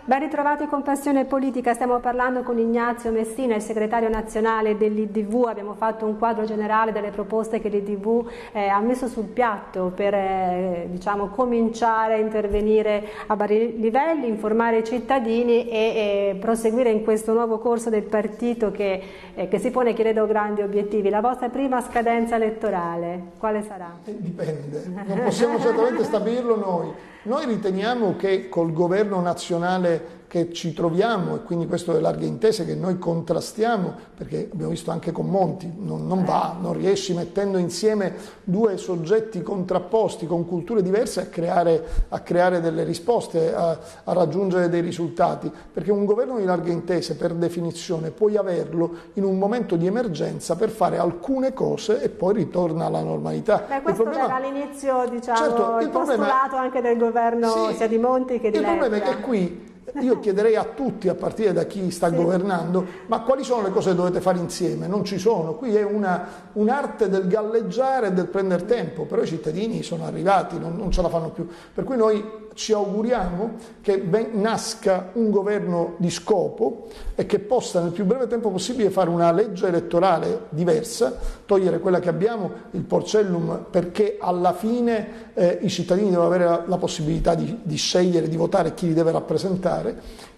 Ben ritrovati con Passione Politica, stiamo parlando con Ignazio Messina, il segretario nazionale dell'IDV. Abbiamo fatto un quadro generale delle proposte che l'IDV ha messo sul piatto per diciamo, cominciare a intervenire a vari livelli, informare i cittadini e proseguire in questo nuovo corso del partito che si pone, credo, grandi obiettivi. La vostra prima scadenza elettorale quale sarà? Dipende, non possiamo certamente stabilirlo noi. Noi riteniamo che col governo nazionale che ci troviamo, e quindi questo è larghe intese che noi contrastiamo, perché abbiamo visto anche con Monti, non va, non riesci mettendo insieme due soggetti contrapposti con culture diverse a creare delle risposte, a raggiungere dei risultati, perché un governo di larghe intese per definizione puoi averlo in un momento di emergenza per fare alcune cose e poi ritorna alla normalità. Beh, questo era all'inizio, diciamo, certo, il postulato anche del governo sia di Monti che di Letta. Il problema è che qui io chiederei a tutti, a partire da chi sta governando, ma quali sono le cose che dovete fare insieme? Non ci sono, qui è un'arte del galleggiare e del prendere tempo, però i cittadini sono arrivati, non ce la fanno più, per cui noi ci auguriamo che nasca un governo di scopo e che possa nel più breve tempo possibile fare una legge elettorale diversa, togliere quella che abbiamo, il Porcellum, perché alla fine i cittadini devono avere la possibilità di scegliere, di votare chi li deve rappresentare,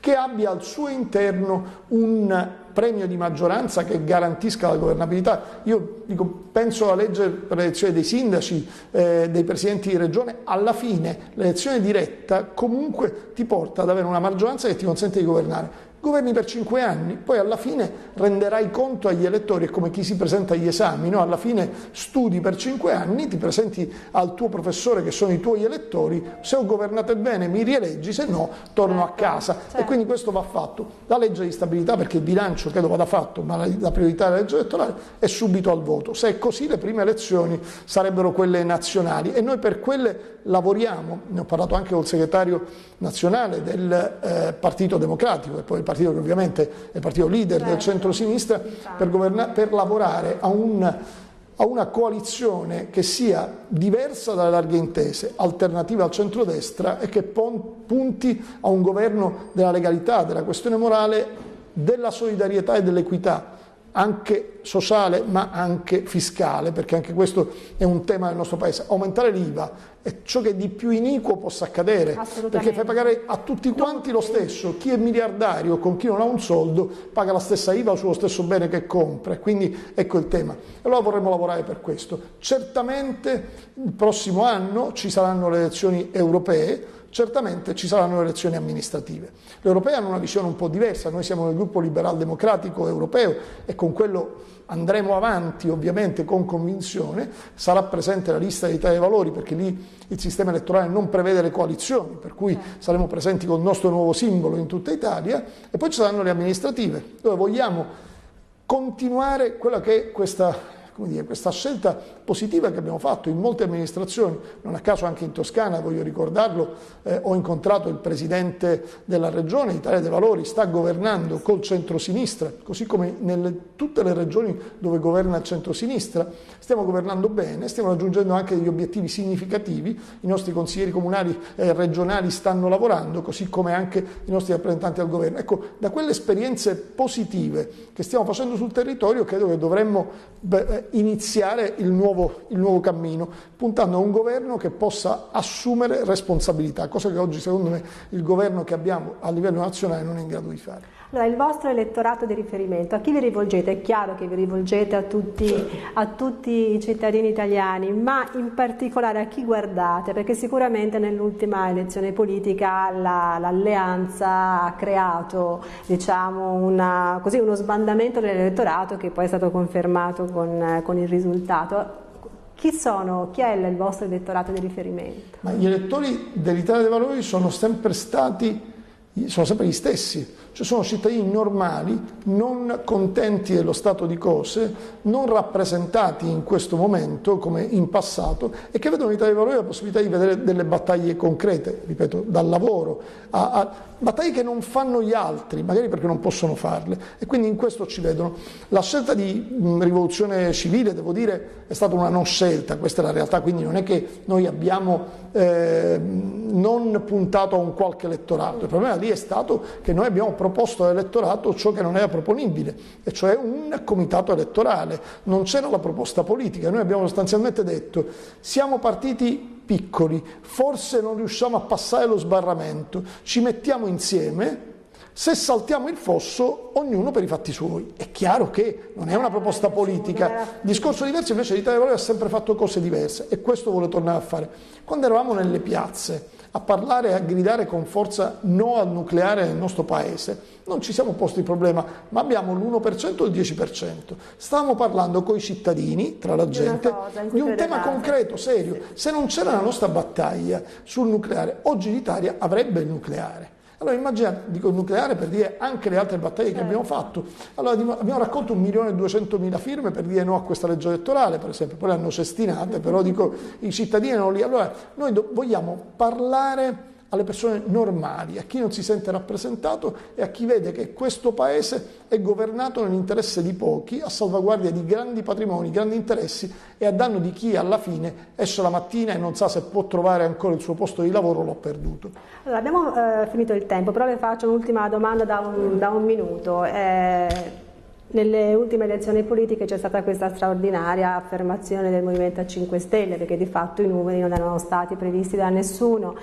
che abbia al suo interno un premio di maggioranza che garantisca la governabilità. Io penso alla legge per l'elezione dei sindaci, dei presidenti di regione. Alla fine l'elezione diretta comunque ti porta ad avere una maggioranza che ti consente di governare. Governi per 5 anni, poi alla fine renderai conto agli elettori, è come chi si presenta agli esami, no? Alla fine studi per 5 anni, ti presenti al tuo professore che sono i tuoi elettori, se ho governato bene mi rieleggi, se no torno a casa. E quindi questo va fatto. La legge di stabilità, perché il bilancio credo vada fatto, ma la priorità della legge elettorale è subito al voto. Se è così le prime elezioni sarebbero quelle nazionali e noi per quelle lavoriamo. Ne ho parlato anche col segretario nazionale del Partito Democratico, e poi il partito che ovviamente è il partito leader del centro-sinistra, per lavorare a una coalizione che sia diversa dalle larghe intese, alternativa al centrodestra e che punti a un governo della legalità, della questione morale, della solidarietà e dell'equità, anche sociale ma anche fiscale, perché anche questo è un tema del nostro Paese. Aumentare l'IVA è ciò che di più iniquo possa accadere, perché fai pagare a tutti quanti lo stesso. Chi è miliardario con chi non ha un soldo paga la stessa IVA sullo stesso bene che compra, e quindi ecco il tema. Allora vorremmo lavorare per questo. Certamente il prossimo anno ci saranno le elezioni europee, certamente ci saranno le elezioni amministrative. Le europee hanno una visione un po' diversa, noi siamo nel gruppo liberal democratico europeo e con quello andremo avanti ovviamente con convinzione. Sarà presente la lista dell'Italia dei Valori, perché lì il sistema elettorale non prevede le coalizioni, per cui saremo presenti con il nostro nuovo simbolo in tutta Italia, e poi ci saranno le amministrative, dove vogliamo continuare quella che è questa scelta positiva che abbiamo fatto in molte amministrazioni. Non a caso anche in Toscana, voglio ricordarlo, ho incontrato il presidente della regione. Italia dei Valori sta governando col centrosinistra, così come tutte le regioni dove governa il centrosinistra. Stiamo governando bene, stiamo raggiungendo anche degli obiettivi significativi, i nostri consiglieri comunali e regionali stanno lavorando, così come anche i nostri rappresentanti al governo. Ecco, da quelle esperienze positive che stiamo facendo sul territorio, credo che dovremmo iniziare il nuovo cammino, puntando a un governo che possa assumere responsabilità, cosa che oggi secondo me il governo che abbiamo a livello nazionale non è in grado di fare. Allora, il vostro elettorato di riferimento, a chi vi rivolgete? È chiaro che vi rivolgete a tutti i cittadini italiani, ma in particolare a chi guardate? Perché sicuramente nell'ultima elezione politica l'alleanza ha creato, diciamo, uno sbandamento dell'elettorato che poi è stato confermato con il risultato. Chi è il vostro elettorato di riferimento? Ma gli elettori dell'Italia dei Valori sono sempre gli stessi, ci sono cittadini normali, non contenti dello stato di cose, non rappresentati in questo momento come in passato e che vedono in Italia dei Valori la possibilità di vedere delle battaglie concrete, ripeto, dal lavoro a battaglie che non fanno gli altri, magari perché non possono farle, e quindi in questo ci vedono. La scelta di rivoluzione civile, devo dire, è stata una non scelta, questa è la realtà, quindi non è che noi abbiamo non puntato a un qualche elettorato, il problema lì è stato che noi abbiamo proposto all'elettorato ciò che non era proponibile, e cioè un comitato elettorale, non c'era la proposta politica, noi abbiamo sostanzialmente detto siamo partiti piccoli, forse non riusciamo a passare lo sbarramento, ci mettiamo insieme, se saltiamo il fosso ognuno per i fatti suoi. È chiaro che non è una proposta politica, discorso diverso, invece l'Italia dei Valori ha sempre fatto cose diverse e questo vuole tornare a fare. Quando eravamo nelle piazze a parlare e a gridare con forza no al nucleare nel nostro paese, non ci siamo posti il problema, ma abbiamo l'1% o il 10%. Stavamo parlando coi cittadini, tra la gente, di un tema concreto, serio. Se non c'era la nostra battaglia sul nucleare, oggi l'Italia avrebbe il nucleare. Allora immaginate, dico il nucleare per dire anche le altre battaglie che abbiamo fatto. Allora abbiamo raccolto 1.200.000 firme per dire no a questa legge elettorale, per esempio, poi le hanno cestinate, però dico i cittadini erano lì. Allora noi vogliamo parlare alle persone normali, a chi non si sente rappresentato e a chi vede che questo paese è governato nell'interesse di pochi, a salvaguardia di grandi patrimoni, grandi interessi e a danno di chi alla fine esce la mattina e non sa se può trovare ancora il suo posto di lavoro o l'ho perduto. Allora, abbiamo finito il tempo, però le faccio un'ultima domanda da un minuto. Nelle ultime elezioni politiche c'è stata questa straordinaria affermazione del Movimento 5 Stelle, perché di fatto i numeri non erano stati previsti da nessuno.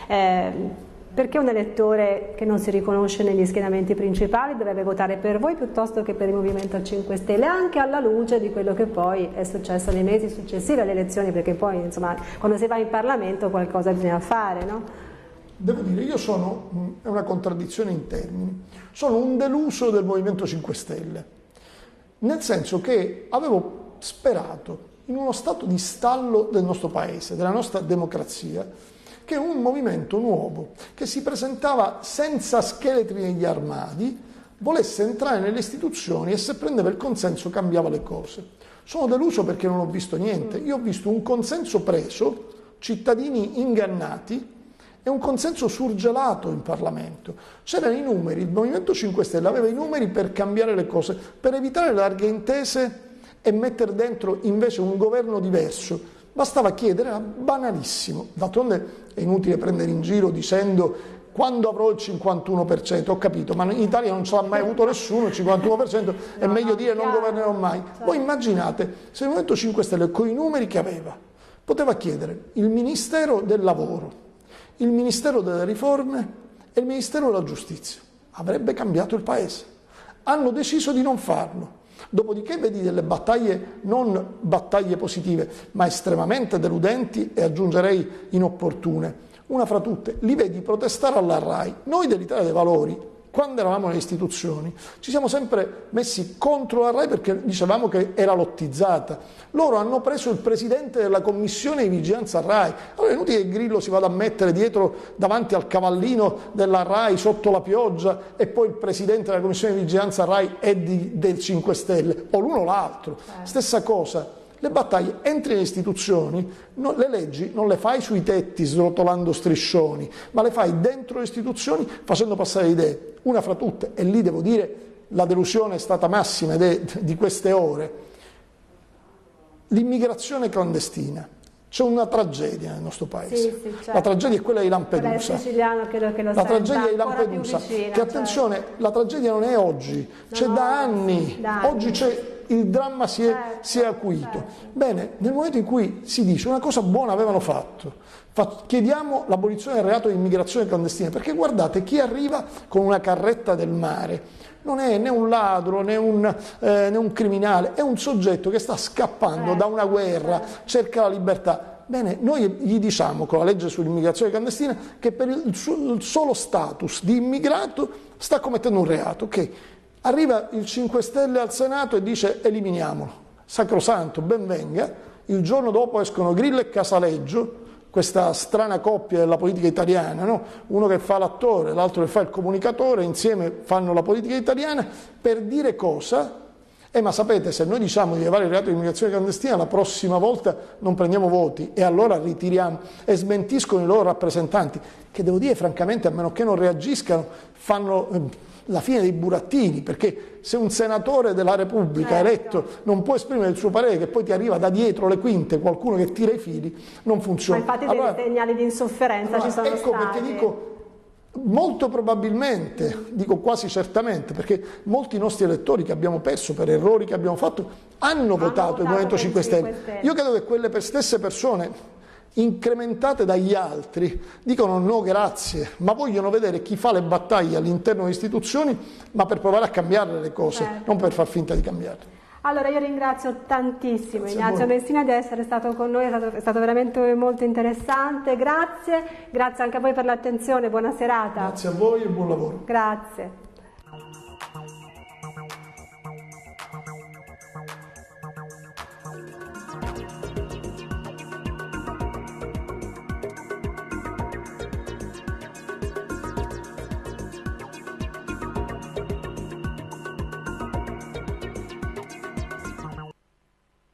Perché un elettore che non si riconosce negli schieramenti principali dovrebbe votare per voi piuttosto che per il Movimento 5 Stelle, anche alla luce di quello che poi è successo nei mesi successivi alle elezioni, perché poi insomma quando si va in Parlamento qualcosa bisogna fare, no? Devo dire, è una contraddizione in termini, sono un deluso del Movimento 5 Stelle, nel senso che avevo sperato in uno stato di stallo del nostro paese, della nostra democrazia, che un movimento nuovo, che si presentava senza scheletri negli armadi, volesse entrare nelle istituzioni e se prendeva il consenso cambiava le cose. Sono deluso perché non ho visto niente, io ho visto un consenso preso, cittadini ingannati, e un consenso surgelato in Parlamento. C'erano i numeri, il Movimento 5 Stelle aveva i numeri per cambiare le cose, per evitare le larghe intese e mettere dentro invece un governo diverso. Bastava chiedere, era banalissimo. D'altronde è inutile prendere in giro dicendo quando avrò il 51%, ho capito, ma in Italia non ce l'ha mai avuto nessuno, il 51% è meglio dire non governerò mai. Voi immaginate se il Movimento 5 Stelle con i numeri che aveva poteva chiedere il Ministero del Lavoro, il Ministero delle Riforme e il Ministero della Giustizia. Avrebbe cambiato il Paese. Hanno deciso di non farlo. Dopodiché vedi delle battaglie, non battaglie positive, ma estremamente deludenti e aggiungerei inopportune. Una fra tutte, li vedi protestare alla RAI. Noi dell'Italia dei Valori, quando eravamo nelle istituzioni, ci siamo sempre messi contro la RAI perché dicevamo che era lottizzata. Loro hanno preso il presidente della commissione di vigilanza RAI. Allora è inutile che Grillo si vada a mettere dietro davanti al cavallino della RAI sotto la pioggia e poi il presidente della commissione di vigilanza RAI è del 5 Stelle, o l'uno o l'altro. Stessa cosa. Le battaglie, entri nelle istituzioni, le leggi non le fai sui tetti srotolando striscioni, ma le fai dentro le istituzioni facendo passare le idee. Una fra tutte, e lì devo dire la delusione è stata massima ed è di queste ore, l'immigrazione clandestina. C'è una tragedia nel nostro paese. Sì, certo. La tragedia è quella di Lampedusa. Siciliano credo che lo la tragedia di Lampedusa. Vicina, che attenzione, certo. La tragedia non è oggi, c'è da anni. Oggi c'è il dramma si è acuito. Certo. Bene, nel momento in cui si dice una cosa buona avevano fatto, chiediamo l'abolizione del reato di immigrazione clandestina, perché guardate, chi arriva con una carretta del mare non è né un ladro né un criminale, è un soggetto che sta scappando da una guerra, cerca la libertà. Bene, noi gli diciamo con la legge sull'immigrazione clandestina che per il solo status di immigrato sta commettendo un reato. Ok, arriva il 5 Stelle al Senato e dice eliminiamolo, sacrosanto, ben venga. Il giorno dopo escono Grillo e Casaleggio, questa strana coppia della politica italiana, no? Uno che fa l'attore, l'altro che fa il comunicatore, insieme fanno la politica italiana per dire cosa? Ma sapete, se noi diciamo di levare il reato di immigrazione clandestina, la prossima volta non prendiamo voti e allora ritiriamo, e smentiscono i loro rappresentanti, che devo dire francamente, a meno che non reagiscano, fanno la fine dei burattini, perché se un senatore della Repubblica eletto non può esprimere il suo parere, che poi ti arriva da dietro le quinte qualcuno che tira i fili, non funziona. Ma infatti dei segnali di insofferenza ci sono ecco stati. Perché dico, molto probabilmente, dico quasi certamente, perché molti nostri elettori che abbiamo perso per errori che abbiamo fatto hanno votato il Movimento 5 Stelle. Io credo che quelle stesse persone, incrementate dagli altri, dicono no grazie, ma vogliono vedere chi fa le battaglie all'interno delle istituzioni, ma per provare a cambiare le cose, non per far finta di cambiarle. Allora io ringrazio tantissimo Ignazio Messina di essere stato con noi, è stato veramente molto interessante, grazie anche a voi per l'attenzione, buona serata. Grazie a voi e buon lavoro. Grazie.